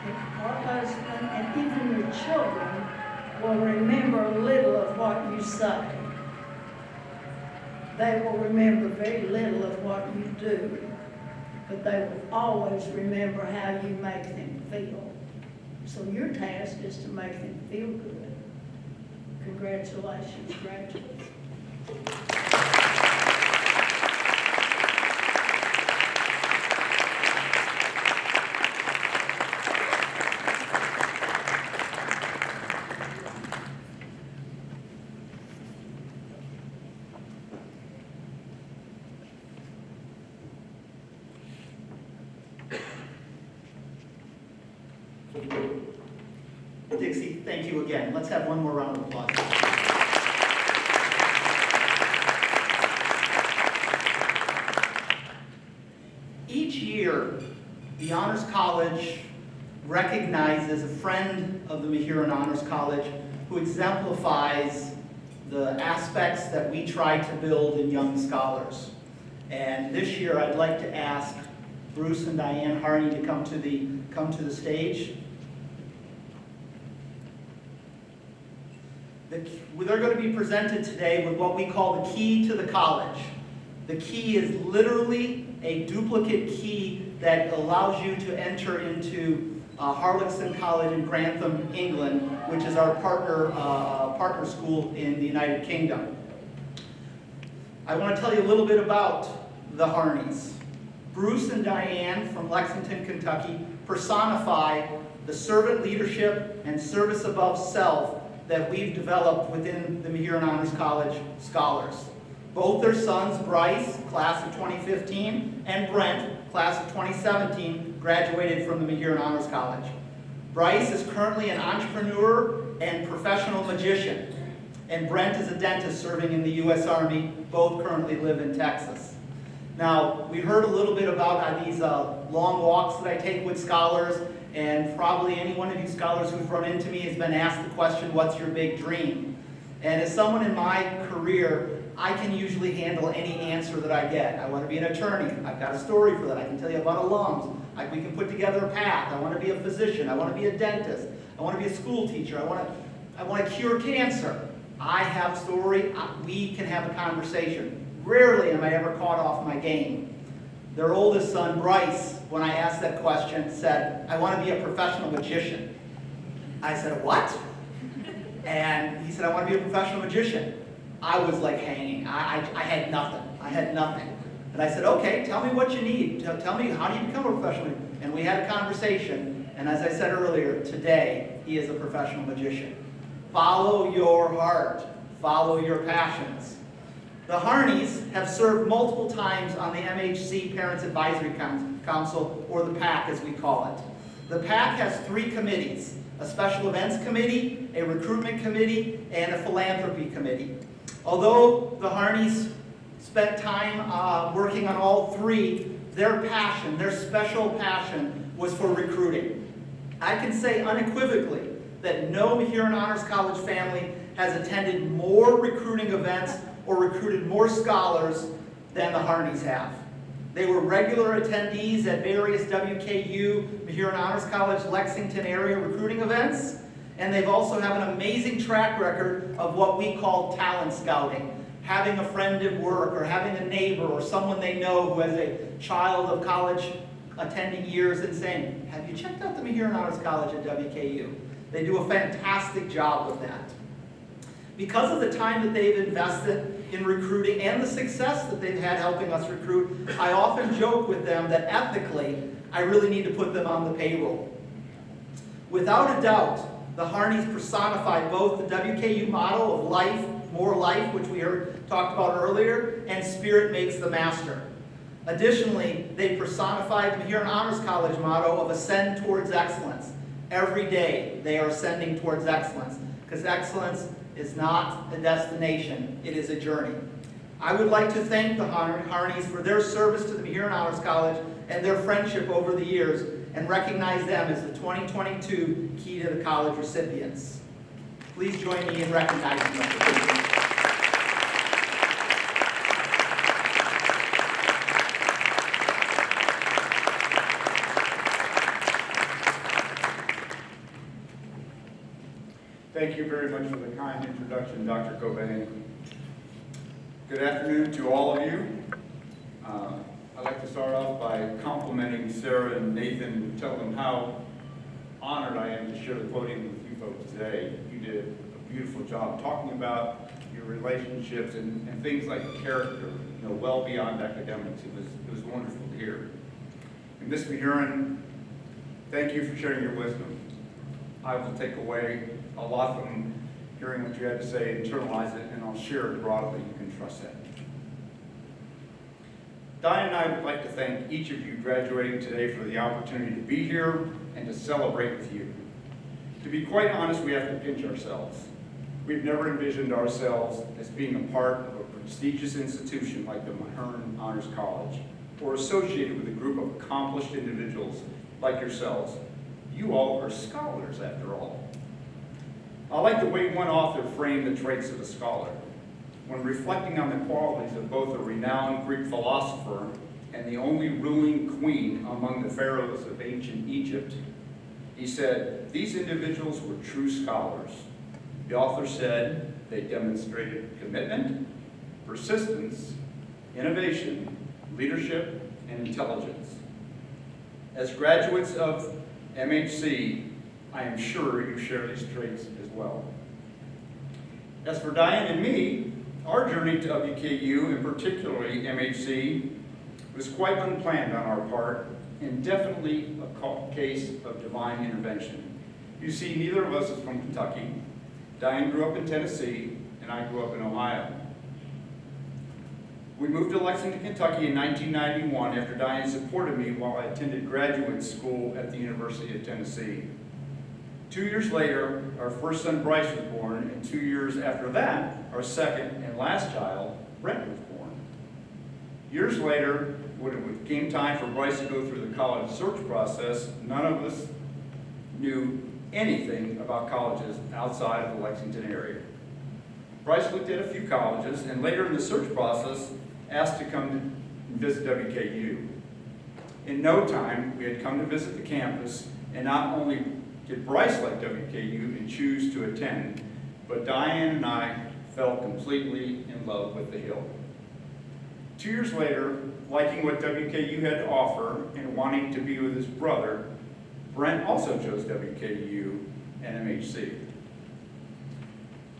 S7: or husband, and even your children will remember little of what you say. They will remember very little of what you do, but they will always remember how you make them feel. So your task is to make them feel good. Congratulations, graduates.
S1: Dixie, thank you again. Let's have one more round of applause. Each year, the Honors College recognizes a friend of the Mahurin Honors College who exemplifies the aspects that we try to build in young scholars. And this year, I'd like to ask Bruce and Diane Harney to come to the stage. They're going to be presented today with what we call the key to the college. The key is literally a duplicate key that allows you to enter into Harlexton College in Grantham, England, which is our partner school in the United Kingdom. I want to tell you a little bit about the Harneys. Bruce and Diane from Lexington, Kentucky personify the servant leadership and service above self that we've developed within the Mahurin Honors College scholars. Both their sons, Bryce, class of 2015, and Brent, class of 2017, graduated from the Mahurin Honors College. Bryce is currently an entrepreneur and professional magician, and Brent is a dentist serving in the U.S. Army. Both currently live in Texas. Now, we heard a little bit about these long walks that I take with scholars, and probably any one of you scholars who've run into me has been asked the question, what's your big dream? And as someone in my career, I can usually handle any answer that I get. I want to be an attorney. I've got a story for that. I can tell you about alums. We can put together a path. I want to be a physician. I want to be a dentist. I want to be a school teacher. I want to cure cancer. I have a story. We can have a conversation. Rarely am I ever caught off my game. Their oldest son, Bryce, when I asked that question, said, I want to be a professional magician. I said, what? And he said, I want to be a professional magician. I was like hanging. I had nothing. I had nothing. And I said, okay, tell me what you need. Tell me, how do you become a professional magician? And we had a conversation. And as I said earlier, today, he is a professional magician. Follow your heart. Follow your passions. The Harneys have served multiple times on the MHC Parents Advisory Council, or the PAC as we call it. The PAC has 3 committees, a special events committee, a recruitment committee, and a philanthropy committee. Although the Harneys spent time working on all 3, their passion, their special passion, was for recruiting. I can say unequivocally that no Mahurin Honors College family has attended more recruiting events or recruited more scholars than the Harneys have. They were regular attendees at various WKU, Mahurin Honors College, Lexington area recruiting events, and they've also have an amazing track record of what we call talent scouting, having a friend at work or having a neighbor or someone they know who has a child of college attending years and saying, have you checked out the Mahurin Honors College at WKU? They do a fantastic job with that. Because of the time that they've invested in recruiting and the success that they've had helping us recruit, I often joke with them that ethically, I really need to put them on the payroll. Without a doubt, the Harneys personify both the WKU motto of life, more life, which we talked about earlier, and spirit makes the master. Additionally, they personify the Mahurin Honors College motto of ascend towards excellence. Every day, they are ascending towards excellence, because excellence is not a destination, it is a journey. I would like to thank the Harneys for their service to the Mahurin Honors College and their friendship over the years, and recognize them as the 2022 Key to the College recipients. Please join me in recognizing them.
S8: Thank you very much for the kind introduction, Dr. Cobain. Good afternoon to all of you. I'd like to start off by complimenting Sarah and Nathan and tell them how honored I am to share the podium with you folks today. You did a beautiful job talking about your relationships and things like character, well beyond academics. It was wonderful to hear. And Ms. Mahurin, thank you for sharing your wisdom. I will take away a lot from hearing what you had to say, internalize it, and I'll share it broadly. You can trust that. Diane and I would like to thank each of you graduating today for the opportunity to be here and to celebrate with you. To be quite honest, we have to pinch ourselves. We've never envisioned ourselves as being a part of a prestigious institution like the Mahurin Honors College, or associated with a group of accomplished individuals like yourselves. You all are scholars, after all. I like the way one author framed the traits of a scholar. When reflecting on the qualities of both a renowned Greek philosopher and the only ruling queen among the pharaohs of ancient Egypt, he said, these individuals were true scholars. The author said they demonstrated commitment, persistence, innovation, leadership, and intelligence. As graduates of MHC, I am sure you share these traits as well. As for Diane and me, our journey to WKU, and particularly MHC, was quite unplanned on our part, and definitely a case of divine intervention. You see, neither of us is from Kentucky. Diane grew up in Tennessee, and I grew up in Ohio. We moved to Lexington, Kentucky in 1991 after Diane supported me while I attended graduate school at the University of Tennessee. 2 years later, our first son Bryce was born, and 2 years after that, our second and last child, Brent, was born. Years later, when it came time for Bryce to go through the college search process, none of us knew anything about colleges outside of the Lexington area. Bryce looked at a few colleges, and later in the search process, asked to come and visit WKU. In no time, we had come to visit the campus, and not only did Bryce like WKU and choose to attend, but Diane and I fell completely in love with the Hill. 2 years later, liking what WKU had to offer and wanting to be with his brother, Brent also chose WKU and MHC.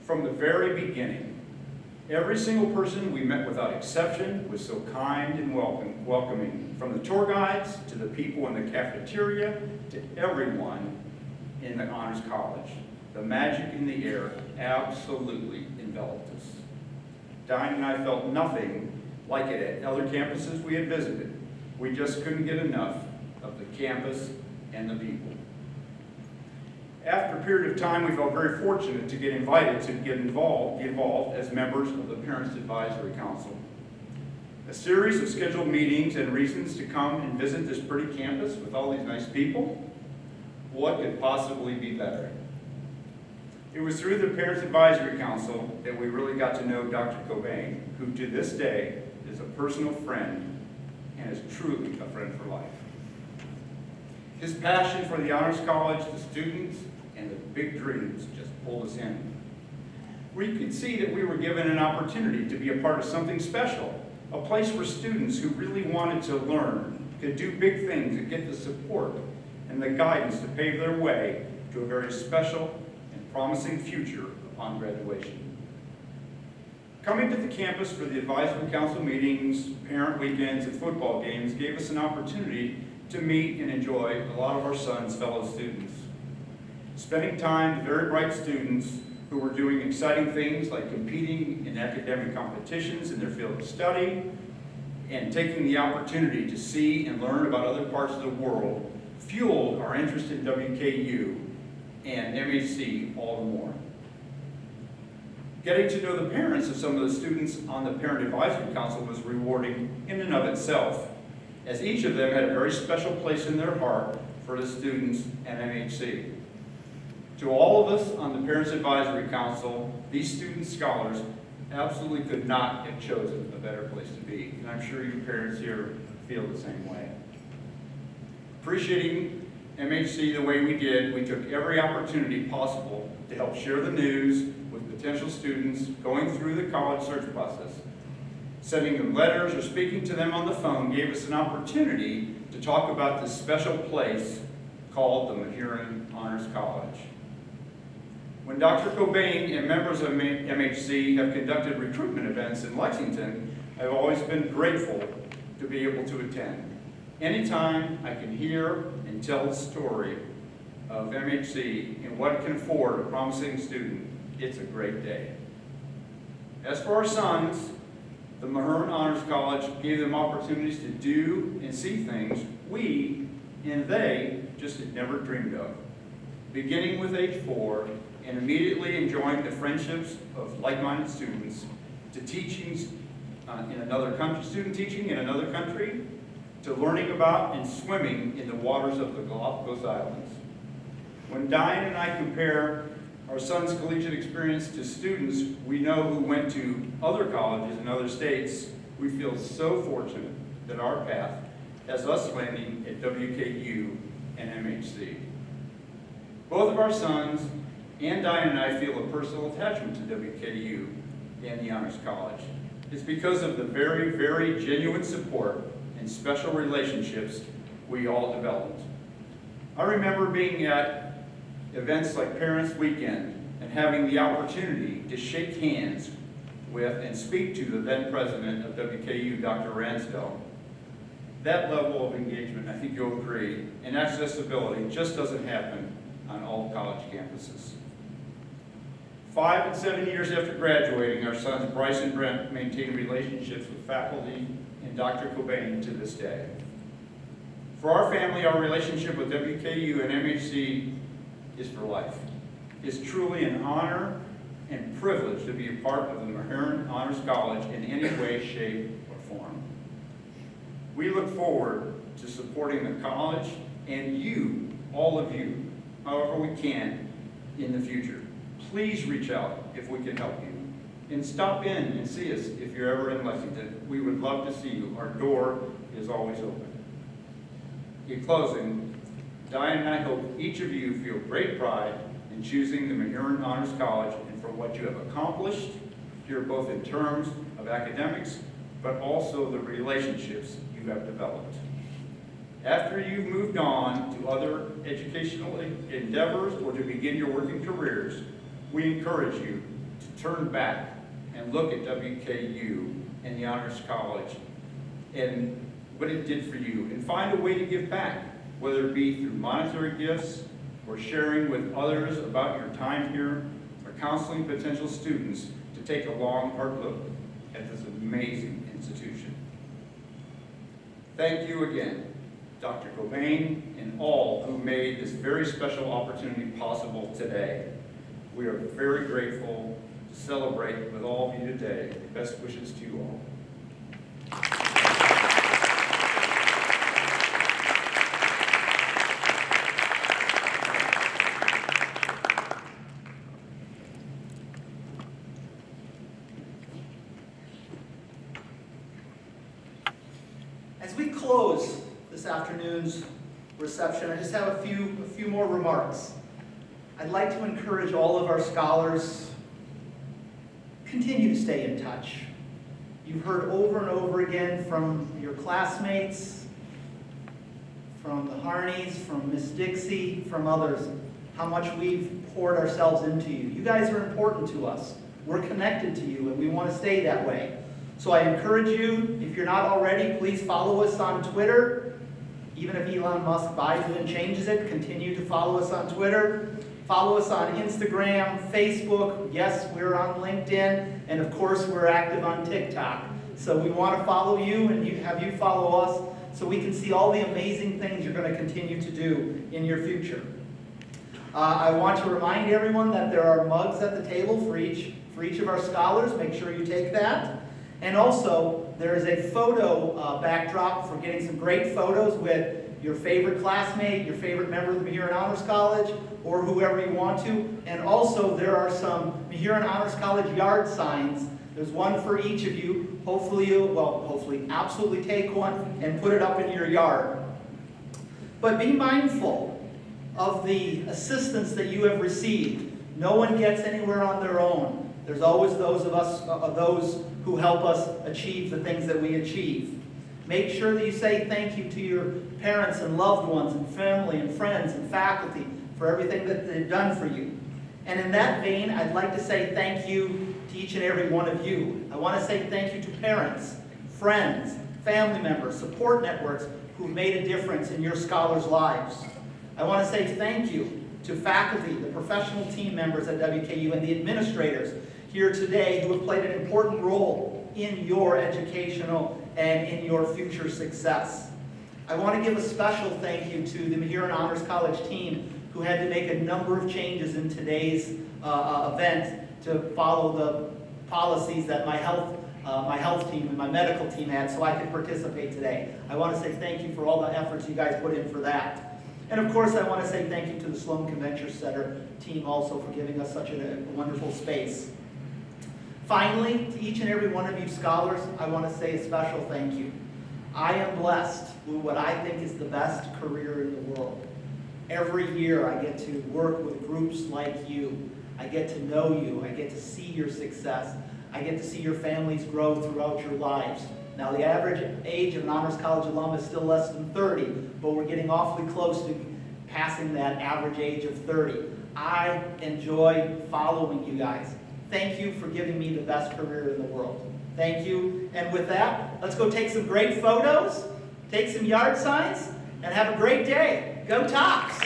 S8: From the very beginning, every single person we met without exception was so kind and welcoming, from the tour guides to the people in the cafeteria to everyone in the Honors College. The magic in the air absolutely enveloped us. Diane and I felt nothing like it at other campuses we had visited. We just couldn't get enough of the campus and the people. After a period of time, we felt very fortunate to get invited to get involved as members of the Parents Advisory Council. A series of scheduled meetings and reasons to come and visit this pretty campus with all these nice people. What could possibly be better? It was through the Parents Advisory Council that we really got to know Dr. Cobain, who to this day is a personal friend and is truly a friend for life. His passion for the Honors College, the students, and the big dreams just pulled us in. We could see that we were given an opportunity to be a part of something special, a place where students who really wanted to learn could do big things and get the support and the guidance to pave their way to a very special and promising future upon graduation. Coming to the campus for the Advisory Council meetings, parent weekends, and football games gave us an opportunity to meet and enjoy a lot of our son's fellow students. Spending time with very bright students who were doing exciting things like competing in academic competitions in their field of study and taking the opportunity to see and learn about other parts of the world fueled our interest in WKU and MHC all the more. Getting to know the parents of some of the students on the Parent Advisory Council was rewarding in and of itself, as each of them had a very special place in their heart for the students and MHC. To all of us on the Parents Advisory Council, these student scholars absolutely could not have chosen a better place to be, and I'm sure you parents here feel the same way. Appreciating MHC the way we did, we took every opportunity possible to help share the news with potential students going through the college search process. Sending them letters or speaking to them on the phone gave us an opportunity to talk about this special place called the Mahurin Honors College. When Dr. Cobain and members of MHC have conducted recruitment events in Lexington, I've always been grateful to be able to attend. Anytime I can hear and tell the story of MHC and what it can afford a promising student, it's a great day. As for our sons, the Mahurin Honors College gave them opportunities to do and see things we and they just had never dreamed of. beginning with age 4 and immediately enjoying the friendships of like-minded students, to teaching in another country, student teaching in another country, to learning about and swimming in the waters of the Galapagos Islands. When Diane and I compare our son's collegiate experience to students we know who went to other colleges in other states, we feel so fortunate that our path has us landing at WKU and MHC. Both of our sons and Diane and I feel a personal attachment to WKU and the Honors College. It's because of the very, very genuine support and special relationships we all developed. I remember being at events like Parents Weekend and having the opportunity to shake hands with and speak to the then president of WKU, Dr. Ransdell. That level of engagement, I think you'll agree, and accessibility just doesn't happen on all college campuses. 5 and 7 years after graduating, our sons Bryce and Brent maintain relationships with faculty and Dr. Cobain to this day. For our family, our relationship with WKU and MHC is for life. It's truly an honor and privilege to be a part of the Mahurin Honors College in any way, shape, or form. We look forward to supporting the college and you, all of you, however we can in the future. Please reach out if we can help you. And stop in and see us if you're ever in Lexington. We would love to see you. Our door is always open. In closing, Diane and I hope each of you feel great pride in choosing the Mahurin Honors College and for what you have accomplished here, both in terms of academics, but also the relationships you have developed. After you've moved on to other educational endeavors or to begin your working careers, we encourage you to turn back and look at WKU and the Honors College and what it did for you, and find a way to give back, whether it be through monetary gifts or sharing with others about your time here, or counseling potential students to take a long, hard look at this amazing institution. Thank you again, Dr. Cobain, and all who made this very special opportunity possible today. We are very grateful to celebrate with all of you today. Best wishes to you all.
S1: As we close this afternoon's reception, I just have a few more remarks. I'd like to encourage all of our scholars, continue to stay in touch. You've heard over and over again from your classmates, from the Harneys, from Miss Dixie, from others, how much we've poured ourselves into you. You guys are important to us. We're connected to you, and we want to stay that way. So I encourage you, if you're not already, please follow us on Twitter. Even if Elon Musk buys it and changes it, continue to follow us on Twitter. Follow us on Instagram, Facebook. Yes, we're on LinkedIn. And of course, we're active on TikTok. So we want to follow you and have you follow us so we can see all the amazing things you're going to continue to do in your future. I want to remind everyone that there are mugs at the table for each of our scholars. Make sure you take that. And also, there is a photo backdrop for getting some great photos with your favorite classmate, your favorite member of the Mahurin Honors College, or whoever you want to. And also, there are some Mahurin Honors College yard signs. There's one for each of you. Hopefully absolutely take one and put it up in your yard. But be mindful of the assistance that you have received. No one gets anywhere on their own. There's always those who help us achieve the things that we achieve. Make sure that you say thank you to your parents and loved ones and family and friends and faculty for everything that they've done for you. And in that vein, I'd like to say thank you to each and every one of you. I want to say thank you to parents, friends, family members, support networks who've made a difference in your scholars' lives. I want to say thank you to faculty, the professional team members at WKU, and the administrators here today who have played an important role in your educational and in your future success. I want to give a special thank you to the Mahurin Honors College team who had to make a number of changes in today's event to follow the policies that my health team and my medical team had so I could participate today. I want to say thank you for all the efforts you guys put in for that. And of course, I want to say thank you to the Sloan Convention Center team also for giving us such a wonderful space. Finally, to each and every one of you scholars, I want to say a special thank you. I am blessed with what I think is the best career in the world. Every year I get to work with groups like you. I get to know you. I get to see your success. I get to see your families grow throughout your lives. Now, the average age of an Honors College alum is still less than 30, but we're getting awfully close to passing that average age of 30. I enjoy following you guys. Thank you for giving me the best career in the world. Thank you. And with that, let's go take some great photos, take some yard signs, and have a great day. Go Tops!